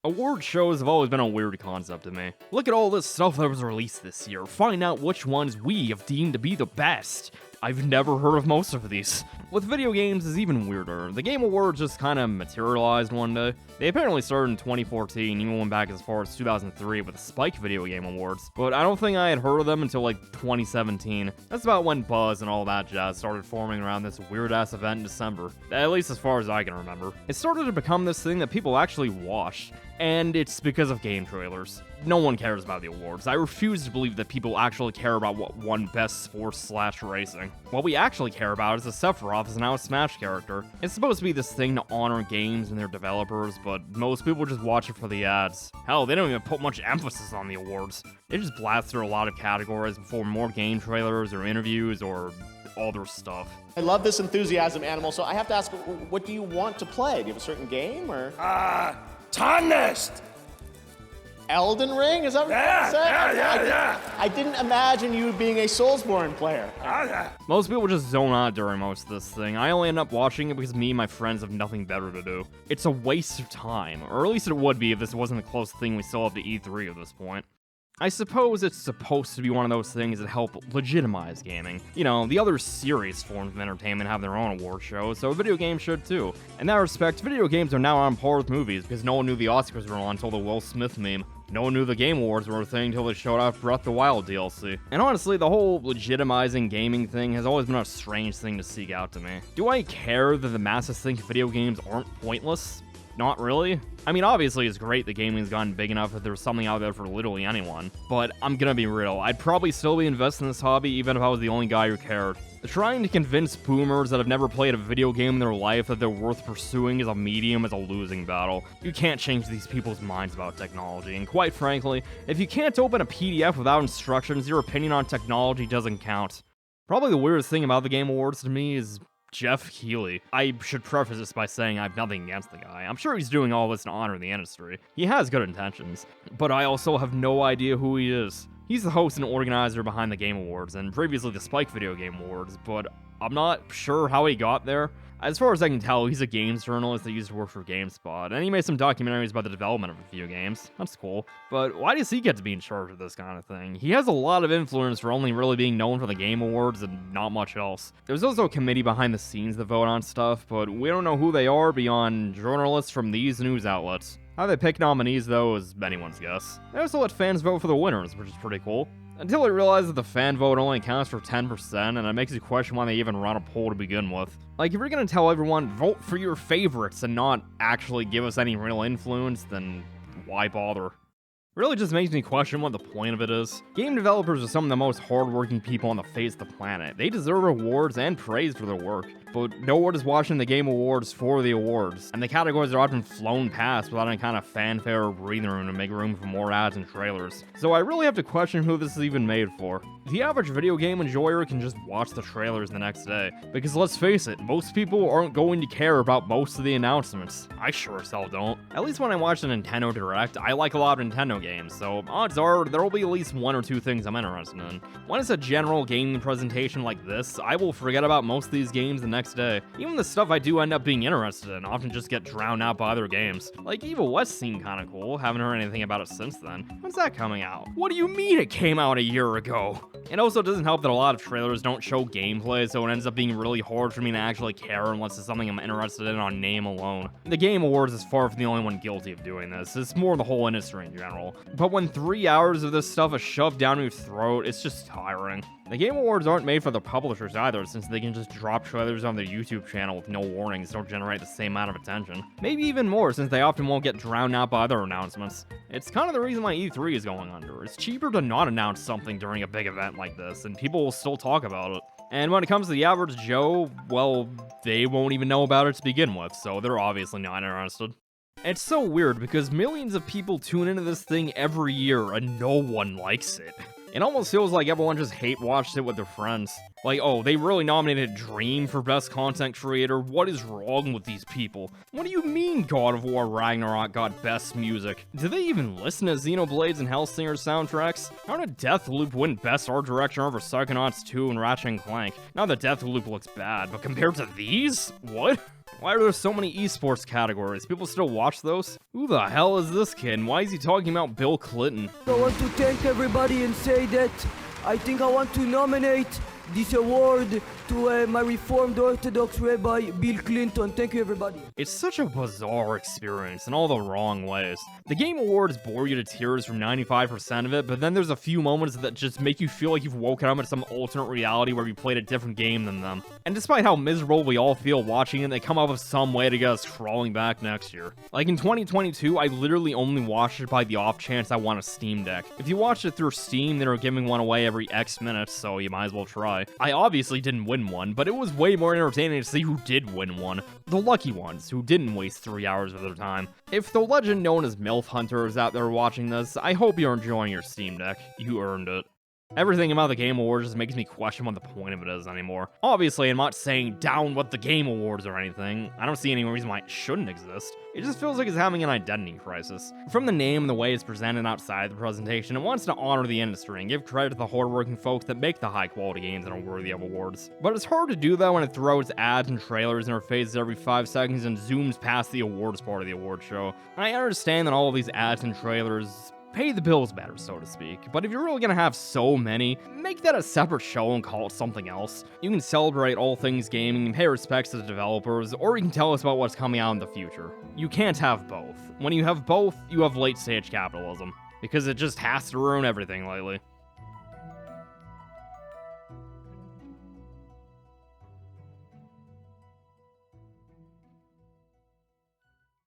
Award shows have always been a weird concept to me. Look at all this stuff that was released this year. Find out which ones we have deemed to be the best. I've never heard of most of these. With video games, it's even weirder. The Game Awards just kind of materialized one day. They apparently started in 2014, even went back as far as 2003 with the Spike Video Game Awards, but I don't think I had heard of them until like 2017. That's about when buzz and all that jazz started forming around this weird-ass event in December, at least as far as I can remember. It started to become this thing that people actually watched, and it's because of game trailers. No one cares about the awards. I refuse to believe that people actually care about what won Best Sports/Racing. What we actually care about is that Sephiroth is now a Smash character. It's supposed to be this thing to honor games and their developers, but most people just watch it for the ads. Hell, they don't even put much emphasis on the awards. They just blast through a lot of categories before more game trailers or interviews or other stuff. I love this enthusiasm, Animal, so I have to ask, what do you want to play? Do you have a certain game, or? Tarnished! Elden Ring? Is that what you said? Yeah. I didn't imagine you being a Soulsborne player. Most people just zone out during most of this thing. I only end up watching it because me and my friends have nothing better to do. It's a waste of time, or at least it would be if this wasn't a close thing we still have to E3 at this point. I suppose it's supposed to be one of those things that help legitimize gaming. You know, the other serious forms of entertainment have their own award shows, so video games should too. In that respect, video games are now on par with movies because no one knew the Oscars were on until the Will Smith meme. No one knew the Game Awards were a thing until they showed off Breath of the Wild DLC. And honestly, the whole legitimizing gaming thing has always been a strange thing to seek out to me. Do I care that the masses think video games aren't pointless? Not really. I mean, obviously it's great that gaming's gotten big enough that there's something out there for literally anyone, but I'm gonna be real, I'd probably still be invested in this hobby even if I was the only guy who cared. Trying to convince boomers that have never played a video game in their life that they're worth pursuing as a medium is a losing battle. You can't change these people's minds about technology, and quite frankly, if you can't open a PDF without instructions, your opinion on technology doesn't count. Probably the weirdest thing about the Game Awards to me is Jeff Keighley. I should preface this by saying I have nothing against the guy. I'm sure he's doing all this to honor the industry. He has good intentions, but I also have no idea who he is. He's the host and organizer behind the Game Awards, and previously the Spike Video Game Awards, but I'm not sure how he got there. As far as I can tell, he's a games journalist that used to work for GameSpot, and he made some documentaries about the development of video games. That's cool. But why does he get to be in charge of this kind of thing? He has a lot of influence for only really being known for the Game Awards and not much else. There's also a committee behind the scenes that vote on stuff, but we don't know who they are beyond journalists from these news outlets. How they pick nominees, though, is anyone's guess. They also let fans vote for the winners, which is pretty cool. Until I realized that the fan vote only counts for 10%, and it makes you question why they even run a poll to begin with. Like, if you're gonna tell everyone, vote for your favorites and not actually give us any real influence, then why bother? Really just makes me question what the point of it is. Game developers are some of the most hardworking people on the face of the planet. They deserve awards and praise for their work, but no one is watching the Game Awards for the awards, and the categories are often flown past without any kind of fanfare or breathing room to make room for more ads and trailers. So I really have to question who this is even made for. The average video game enjoyer can just watch the trailers the next day, because let's face it, most people aren't going to care about most of the announcements. I sure as hell don't. At least when I watch the Nintendo Direct, I like a lot of Nintendo games, so odds are there will be at least one or two things I'm interested in. When it's a general gaming presentation like this, I will forget about most of these games the next day. Even the stuff I do end up being interested in often just get drowned out by other games. Like Evil West seemed kinda cool, haven't heard anything about it since then. When's that coming out? What do you mean it came out a year ago? It also doesn't help that a lot of trailers don't show gameplay, so it ends up being really hard for me to actually care unless it's something I'm interested in on name alone. The Game Awards is far from the only one guilty of doing this. It's more the whole industry in general. But when 3 hours of this stuff is shoved down your throat, it's just tiring. The Game Awards aren't made for the publishers either, since they can just drop trailers on their YouTube channel with no warnings and don't generate the same amount of attention. Maybe even more, since they often won't get drowned out by other announcements. It's kind of the reason why E3 is going under. It's cheaper to not announce something during a big event like this, and people will still talk about it. And when it comes to the average Joe, well, they won't even know about it to begin with, so they're obviously not interested. It's so weird because millions of people tune into this thing every year and no one likes it. It almost feels like everyone just hate-watched it with their friends. Like, oh, they really nominated Dream for Best Content Creator? What is wrong with these people? What do you mean God of War Ragnarok got Best Music? Do they even listen to Xenoblades and Hellsinger soundtracks? How did Deathloop win Best Art Direction over Psychonauts 2 and Ratchet & Clank? Not that Deathloop looks bad, but compared to these? What? Why are there so many esports categories? People still watch those? Who the hell is this kid? And why is he talking about Bill Clinton? I want to thank everybody and say that I think I want to nominate this award to my Reformed Orthodox Rabbi Bill Clinton. Thank you, everybody. It's such a bizarre experience in all the wrong ways. The Game Awards bore you to tears from 95% of it, but then there's a few moments that just make you feel like you've woken up in some alternate reality where you played a different game than them. And despite how miserable we all feel watching it, they come up with some way to get us crawling back next year. Like in 2022, I literally only watched it by the off chance I want a Steam Deck. If you watched it through Steam, they were giving one away every X minutes, so you might as well try. I obviously didn't win one, but it was way more entertaining to see who did win one. The lucky ones, who didn't waste 3 hours of their time. If the legend known as MILF Hunter is out there watching this, I hope you're enjoying your Steam Deck. You earned it. Everything about the Game Awards just makes me question what the point of it is anymore. Obviously, I'm not saying down with the Game Awards or anything. I don't see any reason why it shouldn't exist. It just feels like it's having an identity crisis. From the name and the way it's presented outside the presentation, it wants to honor the industry and give credit to the hardworking folks that make the high-quality games that are worthy of awards. But it's hard to do that when it throws ads and trailers in our faces every 5 seconds and zooms past the awards part of the award show. And I understand that all of these ads and trailers pay the bills better, so to speak. But if you're really gonna have so many, make that a separate show and call it something else. You can celebrate all things gaming and pay respects to the developers, or you can tell us about what's coming out in the future. You can't have both. When you have both, you have late-stage capitalism. Because it just has to ruin everything lately.